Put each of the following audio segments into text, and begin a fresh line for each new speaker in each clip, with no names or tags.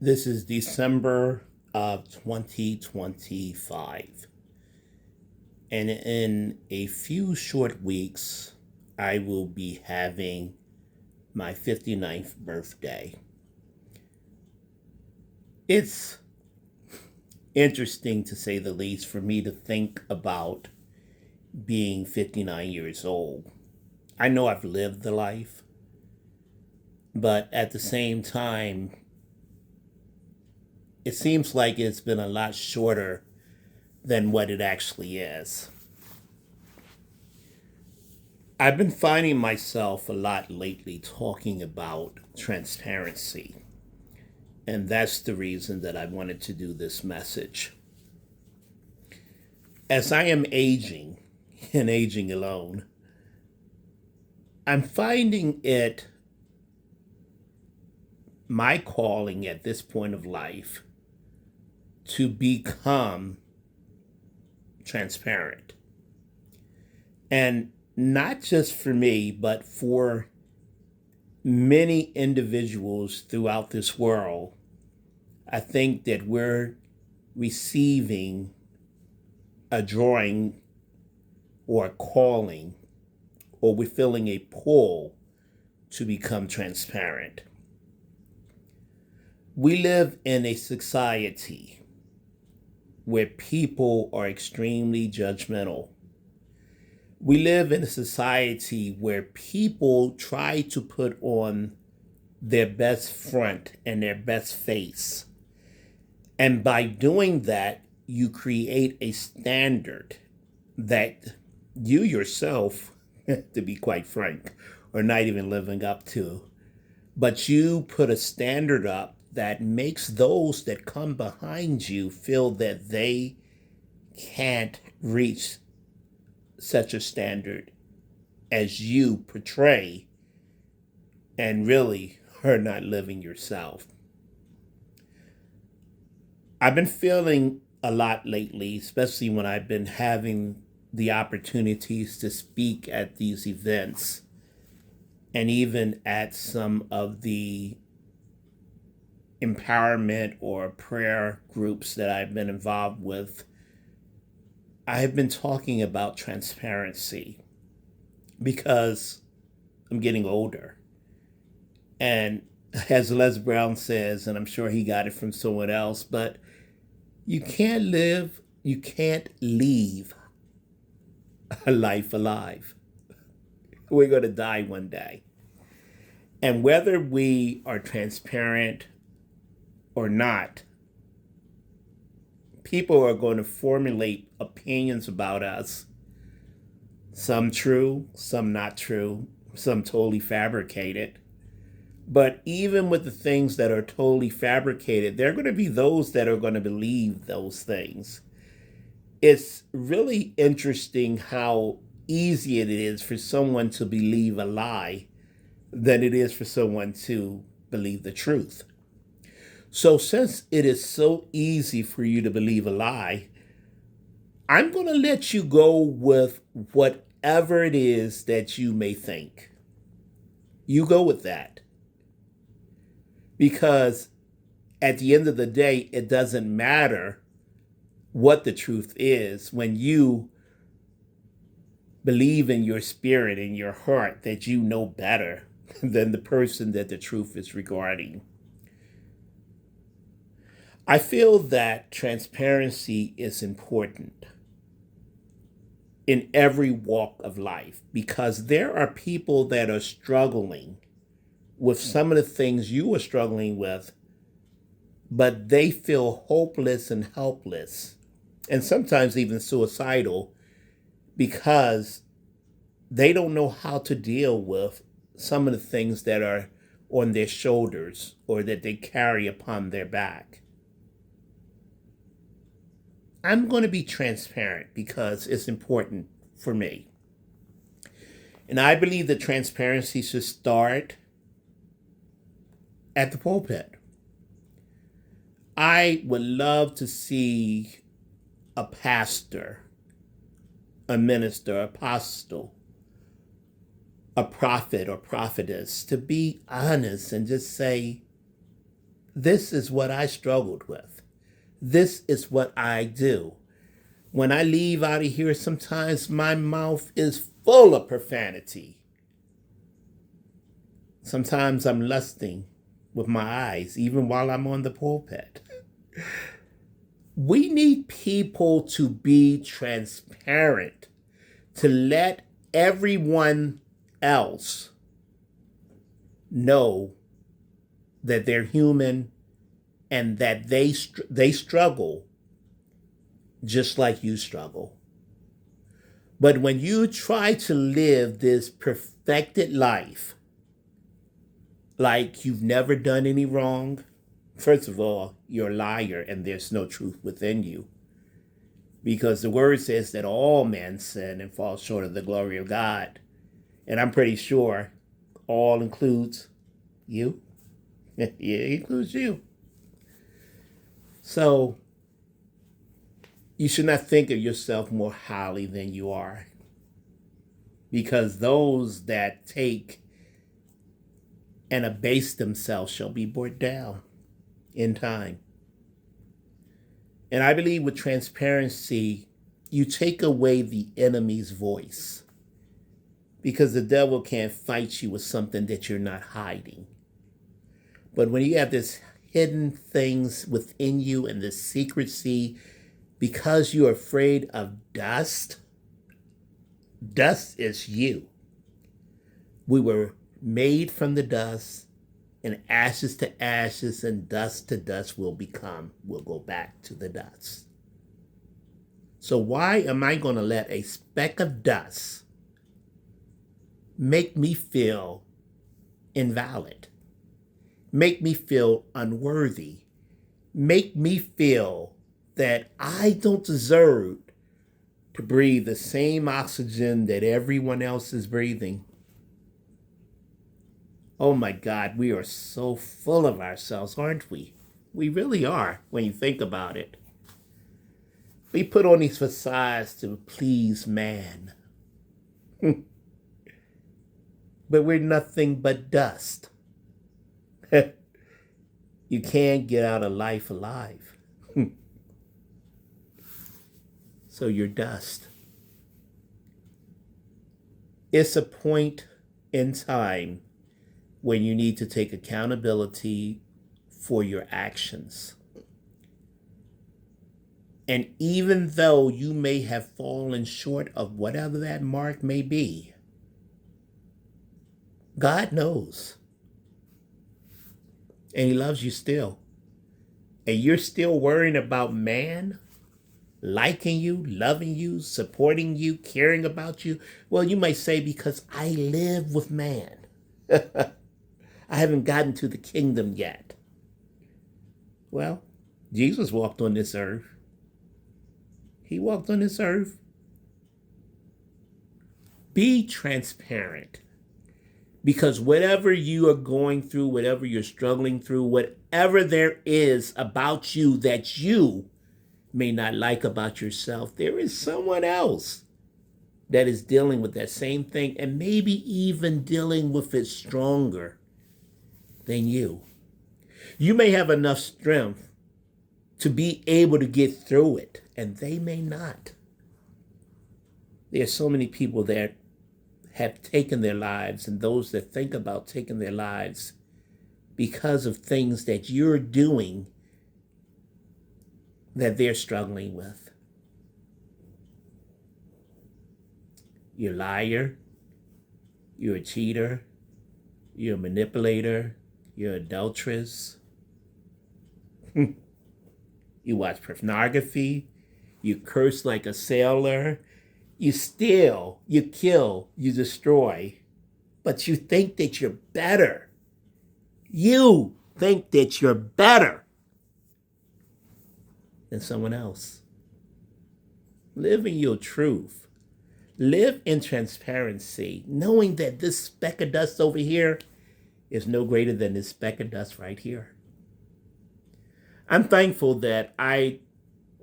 This is December of 2025. And in a few short weeks, I will be having my 59th birthday. It's interesting, to say the least, for me to think about being 59 years old. I know I've lived the life, but at the same time, it seems like it's been a lot shorter than what it actually is. I've been finding myself a lot lately talking about transparency, and that's the reason that I wanted to do this message. As I am aging and aging alone, I'm finding it my calling at this point of life to become transparent. And not just for me, but for many individuals throughout this world. I think that we're receiving a drawing or a calling, or we're feeling a pull to become transparent. We live in a society where people are extremely judgmental. We live in a society where people try to put on their best front and their best face. And by doing that, you create a standard that you yourself, to be quite frank, are not even living up to. But you put a standard up that makes those that come behind you feel that they can't reach such a standard as you portray, and really are not living yourself. I've been feeling a lot lately, especially when I've been having the opportunities to speak at these events and even at some of the empowerment or prayer groups that I've been involved with. I have been talking about transparency because I'm getting older. And as Les Brown says, and I'm sure he got it from someone else, but you can't leave a life alive. We're going to die one day. And whether we are transparent or not, people are going to formulate opinions about us. Some true, some not true, some totally fabricated. But even with the things that are totally fabricated, there are going to be those that are going to believe those things. It's really interesting how easy it is for someone to believe a lie than it is for someone to believe the truth. So, since it is so easy for you to believe a lie, I'm going to let you go with whatever it is that you may think. You go with that. Because at the end of the day, it doesn't matter what the truth is when you believe in your spirit, in your heart, that you know better than the person that the truth is regarding. I feel that transparency is important in every walk of life because there are people that are struggling with some of the things you are struggling with, but they feel hopeless and helpless, and sometimes even suicidal because they don't know how to deal with some of the things that are on their shoulders or that they carry upon their back. I'm going to be transparent because it's important for me. And I believe that transparency should start at the pulpit. I would love to see a pastor, a minister, apostle, a prophet or prophetess to be honest and just say, This is what I struggled with. This is what I do. When I leave out of here, sometimes my mouth is full of profanity. Sometimes I'm lusting with my eyes, even while I'm on the pulpit. We need people to be transparent, to let everyone else know that they're human and that they struggle just like you struggle. But when you try to live this perfected life, like you've never done any wrong, first of all, you're a liar and there's no truth within you. Because the word says that all men sin and fall short of the glory of God. And I'm pretty sure all includes you. Yeah, it includes you. So you should not think of yourself more highly than you are. Because those that take and abase themselves shall be brought down in time. And I believe with transparency, you take away the enemy's voice. Because the devil can't fight you with something that you're not hiding. But when you have this hidden things within you and this secrecy, because you're afraid of dust, dust is you. We were made from the dust, and ashes to ashes and dust to dust will go back to the dust. So why am I going to let a speck of dust make me feel invalid, make me feel unworthy, make me feel that I don't deserve to breathe the same oxygen that everyone else is breathing? Oh my God, we are so full of ourselves, aren't we? We really are, when you think about it. We put on these facades to please man. But we're nothing but dust. You can't get out of life alive. So you're dust. It's a point in time when you need to take accountability for your actions. And even though you may have fallen short of whatever that mark may be, God knows. And he loves you still. And you're still worrying about man liking you, loving you, supporting you, caring about you. Well, you might say, because I live with man. I haven't gotten to the kingdom yet. Well, Jesus walked on this earth. He walked on this earth. Be transparent. Because whatever you are going through, whatever you're struggling through, whatever there is about you that you may not like about yourself, there is someone else that is dealing with that same thing and maybe even dealing with it stronger than you. You may have enough strength to be able to get through it, and they may not. There are so many people that have taken their lives, and those that think about taking their lives because of things that you're doing that they're struggling with. You're a liar, you're a cheater, you're a manipulator, you're an adulteress. You watch pornography, you curse like a sailor, you steal, you kill, you destroy, but you think that you're better. You think that you're better than someone else. Live in your truth. Live in transparency, knowing that this speck of dust over here is no greater than this speck of dust right here. I'm thankful that I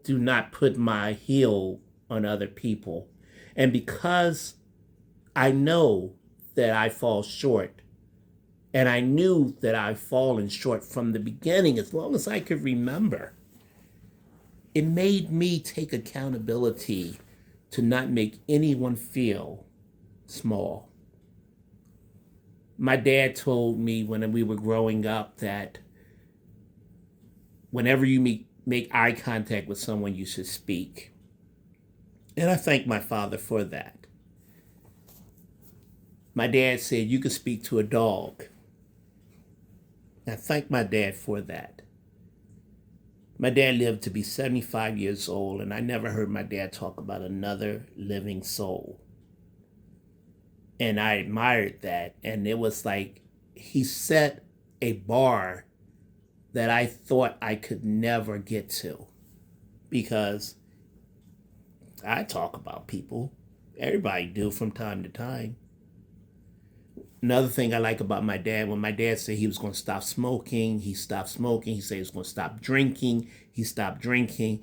do not put my heel on other people. And because I know that I fall short And I knew that I'd fallen short from the beginning as long as I could remember. It made me take accountability to not make anyone feel small. My dad told me when we were growing up that whenever you make eye contact with someone, you should speak. And I thank my father for that. My dad said you could speak to a dog. I thank my dad for that. My dad lived to be 75 years old, and I never heard my dad talk about another living soul. And I admired that. And it was like he set a bar that I thought I could never get to, because I talk about people. Everybody do from time to time. Another thing I like about my dad, when my dad said he was going to stop smoking, he stopped smoking. He said he was going to stop drinking, he stopped drinking.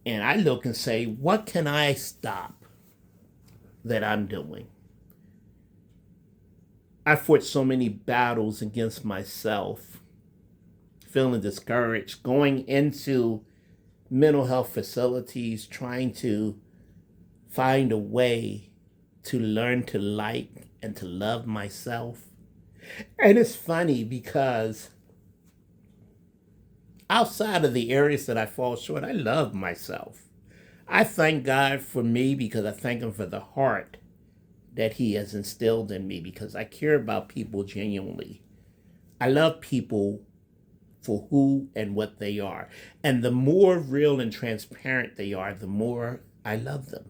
And I look and say, what can I stop that I'm doing? I fought so many battles against myself, feeling discouraged, going into mental health facilities, trying to find a way to learn to like and to love myself. And it's funny because outside of the areas that I fall short, I love myself. I thank God for me because I thank Him for the heart that He has instilled in me, because I care about people genuinely. I love people for who and what they are. And the more real and transparent they are, the more I love them.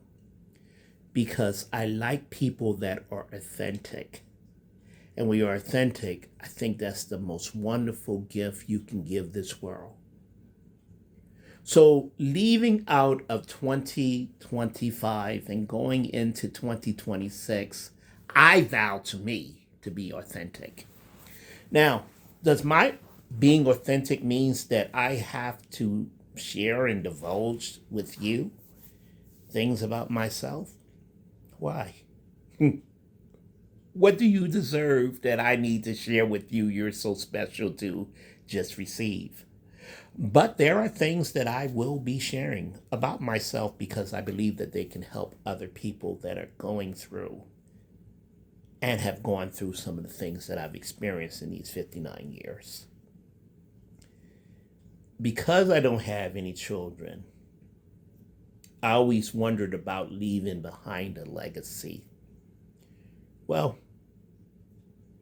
Because I like people that are authentic. And when you're authentic, I think that's the most wonderful gift you can give this world. So leaving out of 2025 and going into 2026, I vow to me to be authentic. Now, does my being authentic means that I have to share and divulge with you things about myself? Why? What do you deserve that I need to share with you? You're so special to just receive. But there are things that I will be sharing about myself because I believe that they can help other people that are going through and have gone through some of the things that I've experienced in these 59 years. Because I don't have any children, I always wondered about leaving behind a legacy. Well,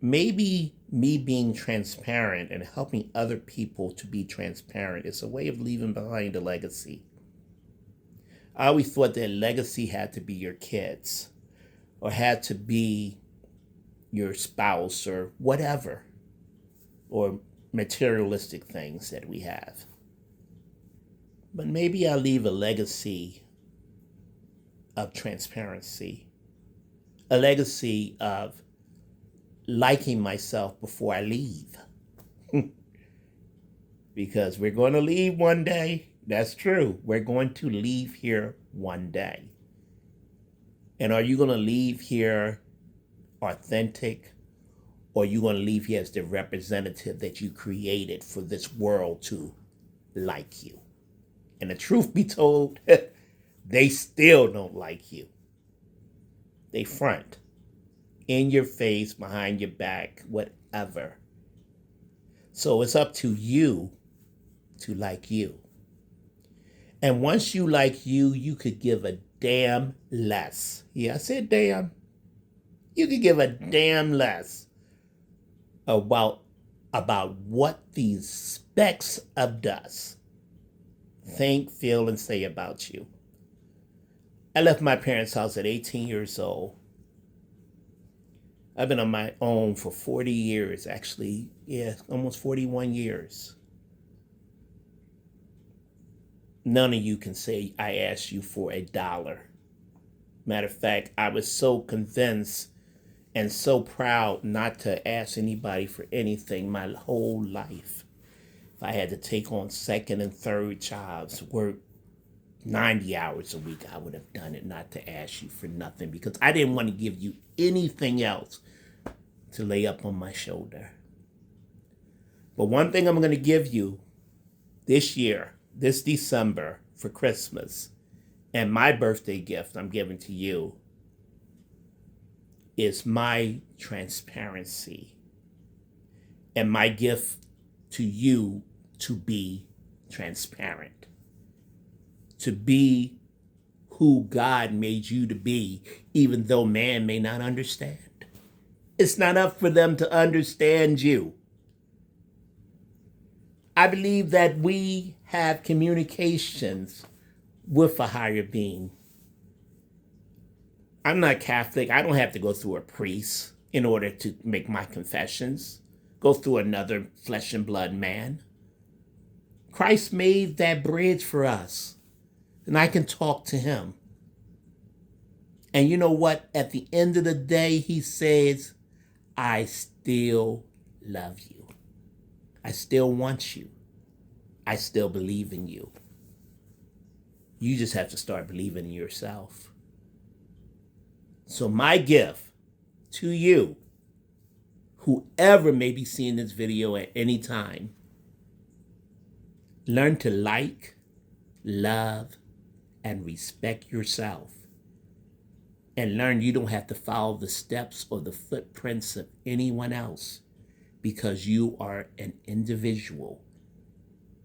maybe me being transparent and helping other people to be transparent is a way of leaving behind a legacy. I always thought that legacy had to be your kids or had to be your spouse or whatever, or materialistic things that we have. But maybe I'll leave a legacy of transparency, a legacy of liking myself before I leave. Because we're going to leave one day. That's true. We're going to leave here one day. And are you going to leave here authentic, or are you going to leave here as the representative that you created for this world to like you? And the truth be told, they still don't like you. They front, in your face, behind your back, whatever. So it's up to you to like you. And once you like you, you could give a damn less. Yeah, I said damn. You could give a damn less about what these specks of dust think, feel, and say about you. I left my parents' house at 18 years old. I've been on my own for 40 years, actually. Yeah, almost 41 years. None of you can say I asked you for $1. Matter of fact, I was so convinced and so proud not to ask anybody for anything my whole life. If I had to take on second and third jobs, work 90 hours a week, I would have done it, not to ask you for nothing, because I didn't want to give you anything else to lay up on my shoulder. But one thing I'm going to give you this year, this December for Christmas, and my birthday gift I'm giving to you is my transparency and my gift to you to be transparent, to be who God made you to be, even though man may not understand. It's not up for them to understand you. I believe that we have communications with a higher being. I'm not Catholic. I don't have to go through a priest in order to make my confessions, go through another flesh and blood man. Christ made that bridge for us, and I can talk to him. And you know what? At the end of the day, he says, I still love you. I still want you. I still believe in you. You just have to start believing in yourself. So my gift to you, whoever may be seeing this video at any time, learn to like, love, and respect yourself. And learn you don't have to follow the steps or the footprints of anyone else, because you are an individual.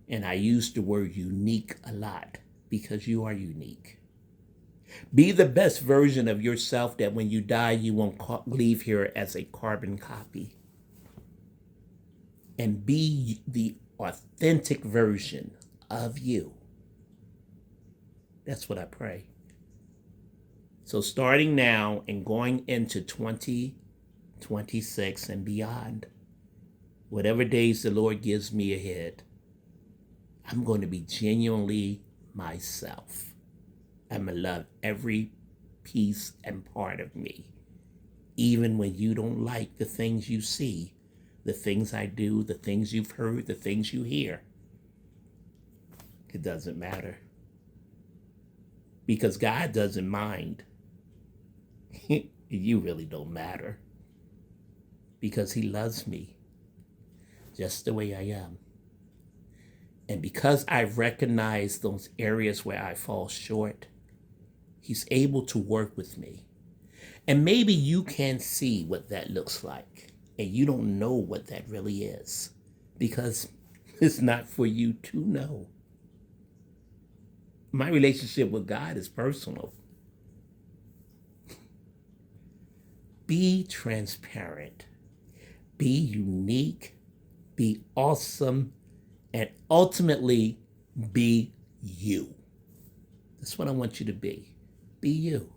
And I use the word unique a lot, because you are unique. Be the best version of yourself, that when you die, you won't leave here as a carbon copy. And be the authentic version of you. That's what I pray. So starting now and going into 2026 and beyond, whatever days the Lord gives me ahead, I'm going to be genuinely myself. I'm going to love every piece and part of me, even when you don't like the things you see, the things I do, the things you've heard, the things you hear. It doesn't matter, because God doesn't mind. You really don't matter, because he loves me just the way I am. And because I've recognized those areas where I fall short, he's able to work with me. And maybe you can't see what that looks like, and you don't know what that really is, because it's not for you to know. My relationship with God is personal. Be transparent, be unique, be awesome, and ultimately be you. That's what I want you to be. Be you.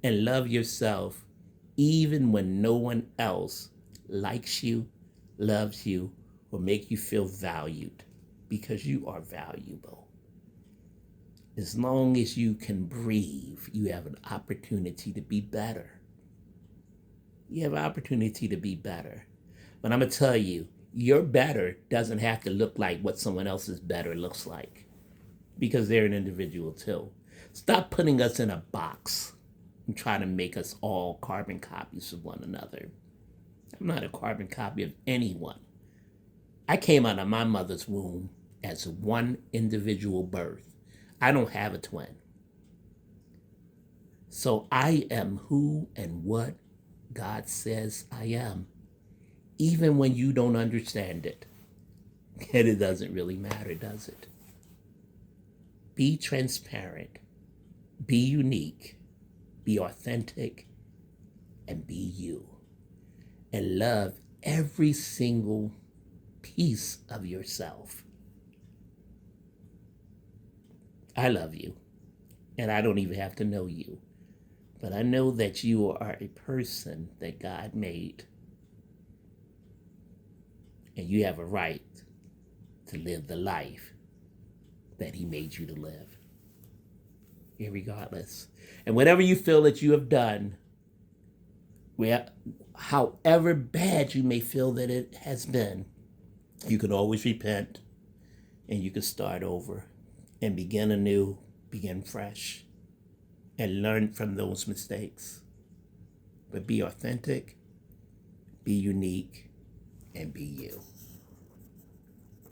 And love yourself even when no one else likes you, loves you, or make you feel valued, because you are valuable. As long as you can breathe, you have an opportunity to be better. You have an opportunity to be better. But I'm going to tell you, your better doesn't have to look like what someone else's better looks like, because they're an individual too. Stop putting us in a box and trying to make us all carbon copies of one another. I'm not a carbon copy of anyone. I came out of my mother's womb as one individual birth. I don't have a twin. So I am who and what God says I am, even when you don't understand it. And it doesn't really matter, does it? Be transparent, be unique, be authentic, and be you. And love every single piece of yourself. I love you, and I don't even have to know you. But I know that you are a person that God made. And you have a right to live the life that he made you to live, irregardless. And whatever you feel that you have done, however bad you may feel that it has been, you can always repent, and you can start over and begin anew, begin fresh, and learn from those mistakes. But be authentic, be unique, and be you.